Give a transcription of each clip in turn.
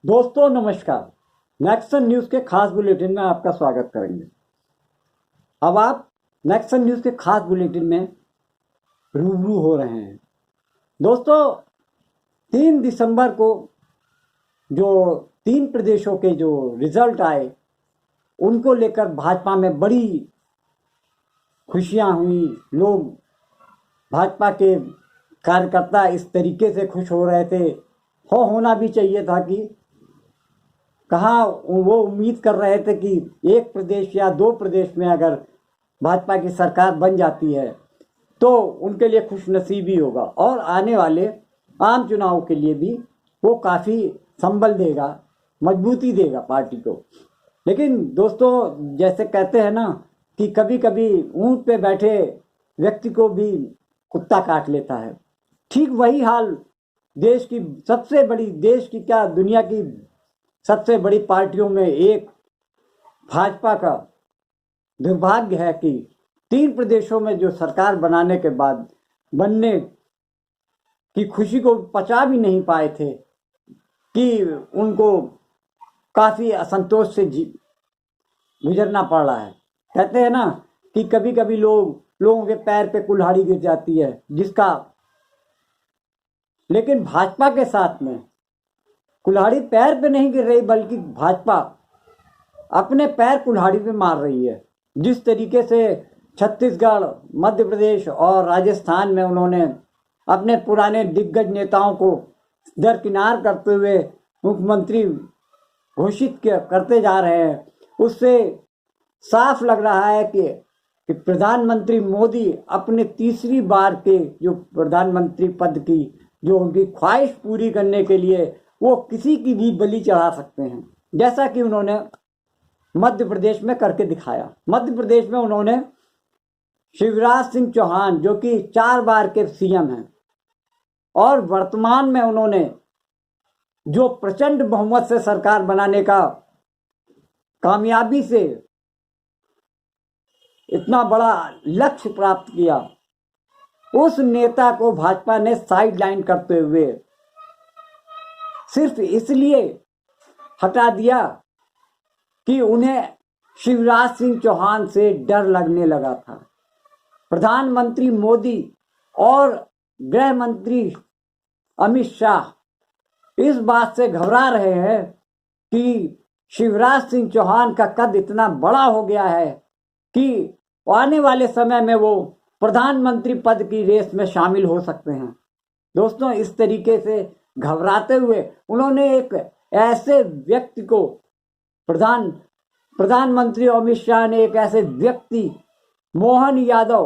दोस्तों नमस्कार। Nexon news के खास बुलेटिन में आपका स्वागत करेंगे। अब आप नेक्सन न्यूज़ के खास बुलेटिन में रूबरू हो रहे हैं। दोस्तों 3 दिसंबर को जो 3 प्रदेशों के जो रिजल्ट आए उनको लेकर भाजपा में बड़ी खुशियां हुई। लोग भाजपा के कार्यकर्ता इस तरीके से खुश हो रहे थे, होना भी चाहिए था कि कहाँ वो उम्मीद कर रहे थे कि एक प्रदेश या 2 प्रदेश में अगर भाजपा की सरकार बन जाती है तो उनके लिए खुशनसीबी होगा और आने वाले आम चुनाव के लिए भी वो काफ़ी संबल देगा, मजबूती देगा पार्टी को। लेकिन दोस्तों जैसे कहते हैं ना कि कभी कभी ऊंट पे बैठे व्यक्ति को भी कुत्ता काट लेता है, ठीक वही हाल देश की सबसे बड़ी, देश की क्या दुनिया की सबसे बड़ी पार्टियों में एक भाजपा का दुर्भाग्य है कि 3 प्रदेशों में जो सरकार बनाने के बाद बनने की खुशी को पचा भी नहीं पाए थे कि उनको काफ़ी असंतोष से गुजरना पड़ रहा है। कहते हैं ना कि कभी कभी लोगों के पैर पे कुल्हाड़ी गिर जाती है जिसका, लेकिन भाजपा के साथ में कुल्हाड़ी पैर पे नहीं गिर रही बल्कि भाजपा अपने पैर कुल्हाड़ी पे मार रही है। जिस तरीके से छत्तीसगढ़, मध्य प्रदेश और राजस्थान में उन्होंने अपने पुराने दिग्गज नेताओं को दरकिनार करते हुए मुख्यमंत्री घोषित करते जा रहे हैं, उससे साफ लग रहा है कि प्रधानमंत्री मोदी अपने तीसरी बार के जो प्रधानमंत्री पद की जो उनकी ख्वाहिश पूरी करने के लिए वो किसी की भी बलि चढ़ा सकते हैं, जैसा कि उन्होंने मध्य प्रदेश में करके दिखाया। मध्य प्रदेश में उन्होंने शिवराज सिंह चौहान जो कि 4 बार के सीएम हैं और वर्तमान में उन्होंने जो प्रचंड बहुमत से सरकार बनाने का कामयाबी से इतना बड़ा लक्ष्य प्राप्त किया, उस नेता को भाजपा ने साइडलाइन करते हुए सिर्फ इसलिए हटा दिया कि उन्हें शिवराज सिंह चौहान से डर लगने लगा था। प्रधानमंत्री मोदी और गृह मंत्री अमित शाह इस बात से घबरा रहे हैं कि शिवराज सिंह चौहान का कद इतना बड़ा हो गया है कि आने वाले समय में वो प्रधानमंत्री पद की रेस में शामिल हो सकते हैं। दोस्तों इस तरीके से घबराते हुए उन्होंने एक ऐसे व्यक्ति को प्रधानमंत्री अमित शाह ने एक ऐसे व्यक्ति मोहन यादव,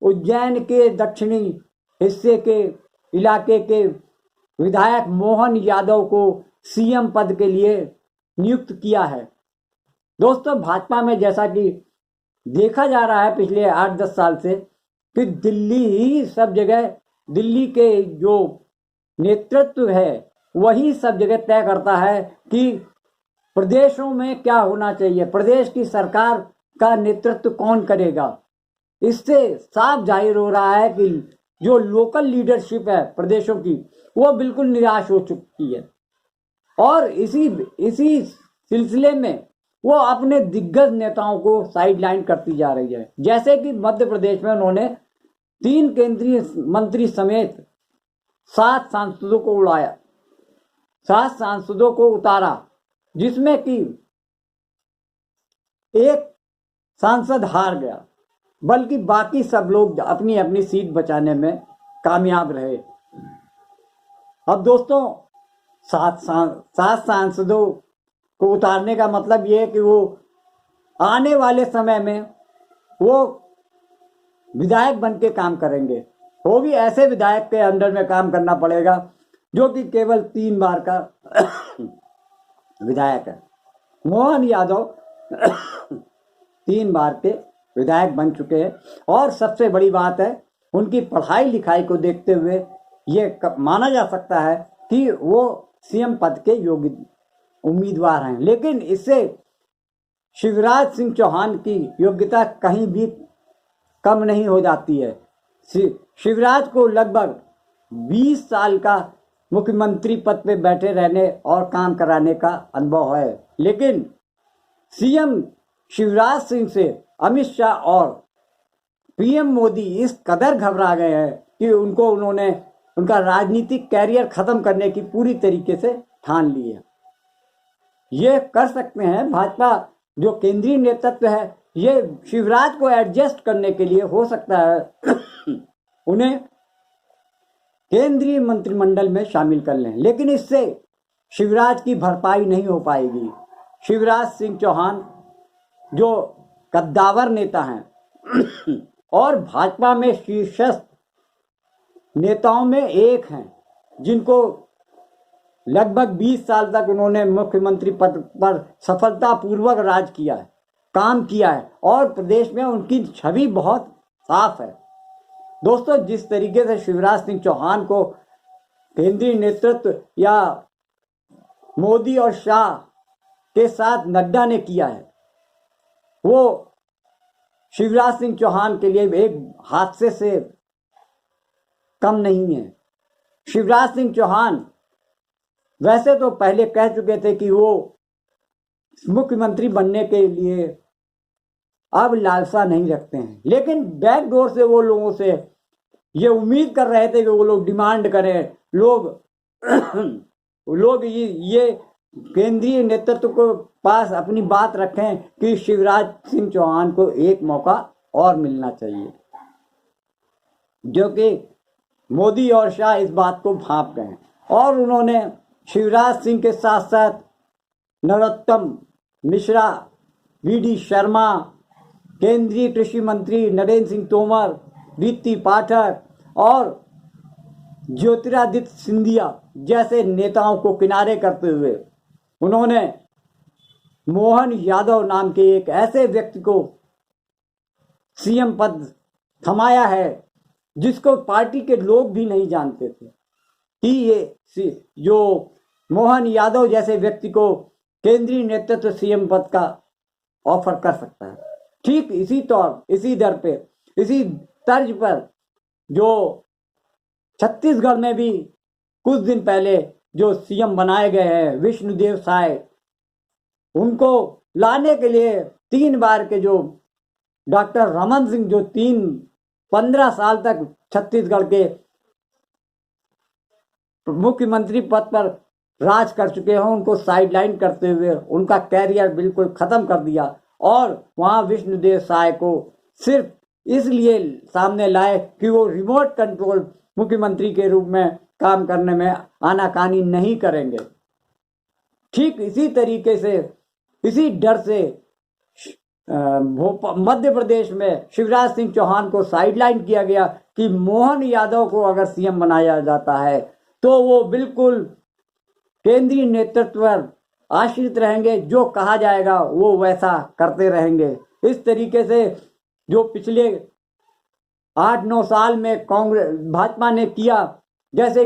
उज्जैन के दक्षिणी हिस्से के इलाके के विधायक मोहन यादव को सीएम पद के लिए नियुक्त किया है। दोस्तों भाजपा में जैसा कि देखा जा रहा है पिछले 8-10 साल से कि दिल्ली ही सब जगह, दिल्ली के जो नेतृत्व है वही सब जगह तय करता है कि प्रदेशों में क्या होना चाहिए, प्रदेश की सरकार का नेतृत्व कौन करेगा। इससे साफ जाहिर हो रहा है कि जो लोकल लीडरशिप है प्रदेशों की वो बिल्कुल निराश हो चुकी है और इसी सिलसिले में वो अपने दिग्गज नेताओं को साइडलाइन करती जा रही है। जैसे कि मध्य प्रदेश में उन्होंने 3 केंद्रीय मंत्री समेत 7 सांसदों को उड़ाया, 7 सांसदों को उतारा, जिसमें कि एक सांसद हार गया, बल्कि बाकी सब लोग अपनी अपनी सीट बचाने में कामयाब रहे। अब दोस्तों 7 सांसदों को उतारने का मतलब ये है कि वो आने वाले समय में वो विधायक बन के काम करेंगे। वो भी ऐसे विधायक के अंडर में काम करना पड़ेगा जो कि केवल 3 बार का विधायक है। मोहन यादव 3 बार के विधायक बन चुके हैं और सबसे बड़ी बात है उनकी पढ़ाई लिखाई को देखते हुए ये माना जा सकता है कि वो सीएम पद के योग्य उम्मीदवार हैं। लेकिन इससे शिवराज सिंह चौहान की योग्यता कहीं भी कम नहीं हो जाती है। शिवराज को लगभग 20 साल का मुख्यमंत्री पद पे बैठे रहने और काम कराने का अनुभव है, लेकिन सीएम शिवराज सिंह से अमित शाह और पीएम मोदी इस कदर घबरा गए हैं कि उन्होंने उनका राजनीतिक कैरियर खत्म करने की पूरी तरीके से ठान ली है। ये कर सकते हैं भाजपा जो केंद्रीय नेतृत्व है, ये शिवराज को एडजस्ट करने के लिए हो सकता है उन्हें केंद्रीय मंत्रिमंडल में शामिल कर लें, लेकिन इससे शिवराज की भरपाई नहीं हो पाएगी। शिवराज सिंह चौहान जो कद्दावर नेता हैं और भाजपा में शीर्षस्थ नेताओं में एक हैं, जिनको लगभग 20 साल तक उन्होंने मुख्यमंत्री पद पर सफलतापूर्वक राज किया है, काम किया है और प्रदेश में उनकी छवि बहुत साफ है। दोस्तों, जिस तरीके से शिवराज सिंह चौहान को केंद्रीय नेतृत्व या मोदी और शाह के साथ नड्डा ने किया है, वो शिवराज सिंह चौहान के लिए एक हादसे से कम नहीं है। शिवराज सिंह चौहान वैसे तो पहले कह चुके थे कि वो मुख्यमंत्री बनने के लिए अब लालसा नहीं रखते हैं, लेकिन बैकडोर से वो लोगों से ये उम्मीद कर रहे थे कि वो लोग डिमांड करें, लोग ये केंद्रीय नेतृत्व को पास अपनी बात रखें कि शिवराज सिंह चौहान को एक मौका और मिलना चाहिए, जो कि मोदी और शाह इस बात को भांप गए और उन्होंने शिवराज सिंह के साथ साथ नरोत्तम मिश्रा, वीडी शर्मा, केंद्रीय कृषि मंत्री नरेंद्र सिंह तोमर, दीप्ति पाठक और ज्योतिरादित्य सिंधिया जैसे नेताओं को किनारे करते हुए उन्होंने मोहन यादव नाम के एक ऐसे व्यक्ति को सीएम पद थमाया है जिसको पार्टी के लोग भी नहीं जानते थे कि ये जो मोहन यादव जैसे व्यक्ति को केंद्रीय नेतृत्व सीएम पद का ऑफर कर सकता है। ठीक इसी दर पे, इसी तर्ज पर जो छत्तीसगढ़ में भी कुछ दिन पहले जो सीएम बनाए गए हैं विष्णुदेव साय, उनको लाने के लिए 3 बार के जो डॉक्टर रमन सिंह जो 15 साल तक छत्तीसगढ़ के मुख्यमंत्री पद पर राज कर चुके हैं, उनको साइडलाइन करते हुए उनका कैरियर बिल्कुल खत्म कर दिया और वहां विष्णुदेव साय को सिर्फ इसलिए सामने लाए कि वो रिमोट कंट्रोल मुख्यमंत्री के रूप में काम करने में आनाकानी नहीं करेंगे। ठीक इसी तरीके से, इसी डर से मध्य प्रदेश में शिवराज सिंह चौहान को साइडलाइन किया गया कि मोहन यादव को अगर सीएम बनाया जाता है तो वो बिल्कुल केंद्रीय नेतृत्व पर आश्रित रहेंगे, जो कहा जाएगा वो वैसा करते रहेंगे। इस तरीके से जो पिछले 8-9 साल में भाजपा ने किया, जैसे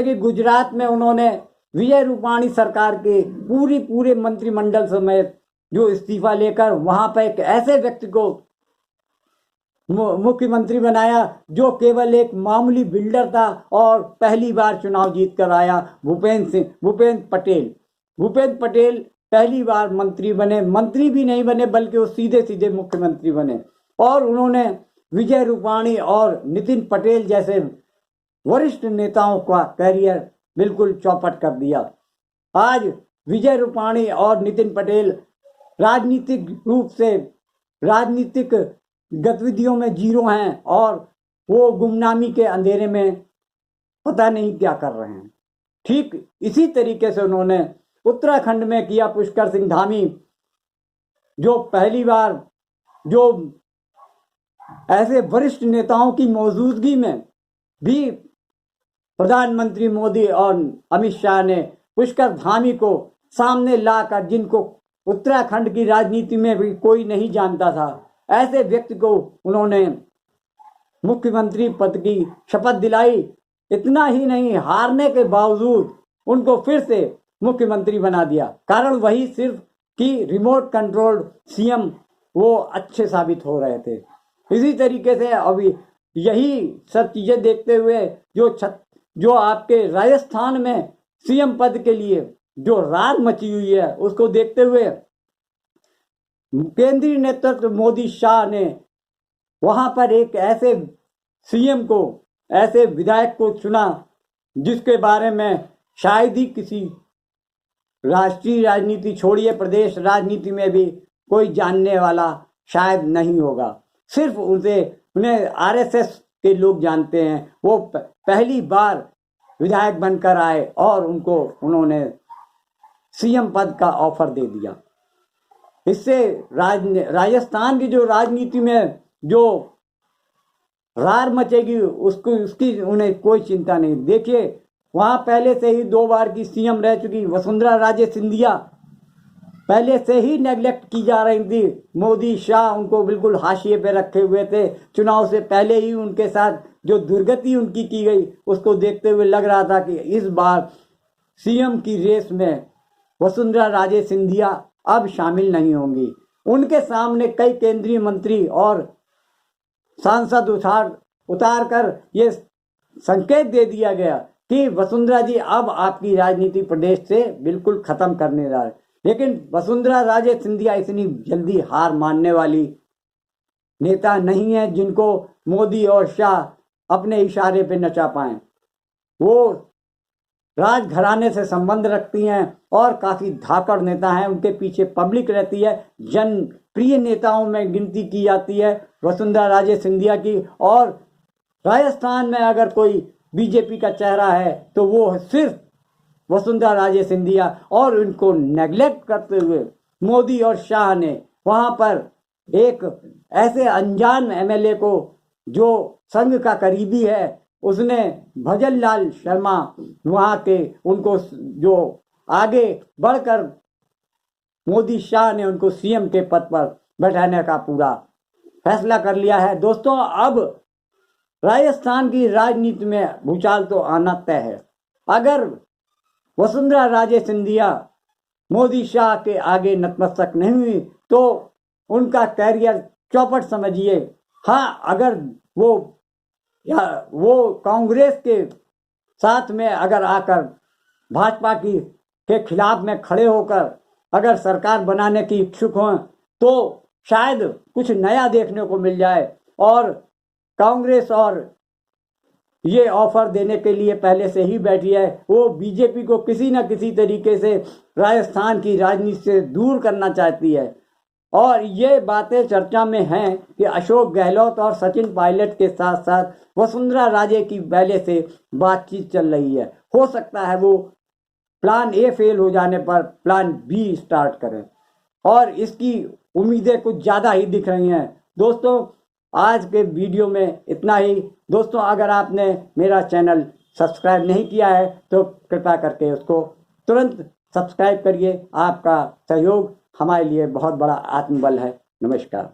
कि गुजरात में उन्होंने विजय रूपाणी सरकार के पूरे मंत्रिमंडल समेत जो इस्तीफा लेकर वहां पर एक ऐसे व्यक्ति को मुख्यमंत्री बनाया जो केवल एक मामूली बिल्डर था और पहली बार चुनाव जीत कर आया, भूपेंद्र पटेल पहली बार मंत्री बने, मंत्री भी नहीं बने बल्कि वो सीधे मुख्यमंत्री बने और उन्होंने विजय रूपाणी और नितिन पटेल जैसे वरिष्ठ नेताओं का कैरियर बिल्कुल चौपट कर दिया। आज विजय रूपाणी और नितिन पटेल राजनीतिक रूप से राजनीतिक गतिविधियों में जीरो हैं और वो गुमनामी के अंधेरे में पता नहीं क्या कर रहे हैं। ठीक इसी तरीके से उन्होंने उत्तराखंड में किया। पुष्कर सिंह धामी जो पहली बार जो ऐसे वरिष्ठ नेताओं की मौजूदगी में भी प्रधानमंत्री मोदी और अमित शाह ने पुष्कर धामी को सामने लाकर, जिनको उत्तराखंड की राजनीति में भी कोई नहीं जानता था, ऐसे व्यक्ति को उन्होंने मुख्यमंत्री पद की शपथ दिलाई। इतना ही नहीं, हारने के बावजूद उनको फिर से मुख्यमंत्री बना दिया। कारण वही सिर्फ कि रिमोट कंट्रोल्ड सीएम वो अच्छे साबित हो रहे थे। इसी तरीके से अभी यही सब चीजें देखते हुए जो आपके राजस्थान में सीएम पद के लिए जो रार मची हुई है, उसको देखते हुए केंद्रीय नेतृत्व मोदी शाह ने वहां पर एक ऐसे सीएम को, ऐसे विधायक को चुना जिसके बारे में शायद ही किसी राष्ट्रीय राजनीति छोड़िए, प्रदेश राजनीति में भी कोई जानने वाला शायद नहीं होगा। सिर्फ उन्हें आरएसएस के लोग जानते हैं। वो पहली बार विधायक बनकर आए और उन्होंने सीएम पद का ऑफर दे दिया। इससे राजस्थान की जो राजनीति में जो रार मचेगी उसकी उन्हें कोई चिंता नहीं। देखिए, वहां पहले से ही 2 बार की सीएम रह चुकी वसुंधरा राजे सिंधिया पहले से ही नेग्लेक्ट की जा रही थी। मोदी शाह उनको बिल्कुल हाशिए पे रखे हुए थे। चुनाव से पहले ही उनके साथ जो दुर्गति उनकी की गई, उसको देखते हुए लग रहा था कि इस बार सीएम की रेस में वसुंधरा राजे सिंधिया अब शामिल नहीं होंगी। उनके सामने कई केंद्रीय मंत्री और सांसद उतार कर ये संकेत दे दिया गया कि वसुंधरा जी अब आपकी राजनीति प्रदेश से बिल्कुल खत्म करने जा रहे। लेकिन वसुंधरा राजे सिंधिया इतनी जल्दी हार मानने वाली नेता नहीं है जिनको मोदी और शाह अपने इशारे पे नचा पाए। वो राजघराने से संबंध रखती हैं और काफी धाकड़ नेता हैं। उनके पीछे पब्लिक रहती है। जनप्रिय नेताओं में गिनती की जाती है वसुंधरा राजे सिंधिया की। और राजस्थान में अगर कोई बीजेपी का चेहरा है तो वो सिर्फ वसुंधरा राजे सिंधिया। और उनको नेग्लेक्ट करते हुए मोदी और शाह ने वहां पर एक ऐसे अनजान एमएलए को जो संघ का करीबी है, उसने भजन लाल शर्मा वहां के, उनको जो आगे बढ़कर मोदी शाह ने उनको सीएम के पद पर बैठाने का पूरा फैसला कर लिया है। दोस्तों, अब राजस्थान की राजनीति में भूचाल तो आना तय है। अगर वसुंधरा राजे सिंधिया मोदी शाह के आगे नतमस्तक नहीं हुई तो उनका कैरियर चौपट समझिए। हाँ, अगर वो कांग्रेस के साथ में अगर आकर भाजपा के खिलाफ में खड़े होकर अगर सरकार बनाने की इच्छुक हों तो शायद कुछ नया देखने को मिल जाए। और कांग्रेस और ये ऑफर देने के लिए पहले से ही बैठी है। वो बीजेपी को किसी न किसी तरीके से राजस्थान की राजनीति से दूर करना चाहती है। और ये बातें चर्चा में हैं कि अशोक गहलोत और सचिन पायलट के साथ साथ वसुंधरा राजे की पहले से बातचीत चल रही है। हो सकता है वो प्लान ए फेल हो जाने पर प्लान बी स्टार्ट करें, और इसकी उम्मीदें कुछ ज़्यादा ही दिख रही हैं। दोस्तों, आज के वीडियो में इतना ही। दोस्तों, अगर आपने मेरा चैनल सब्सक्राइब नहीं किया है तो कृपया करके उसको तुरंत सब्सक्राइब करिए। आपका सहयोग हमारे लिए बहुत बड़ा आत्मबल है। नमस्कार।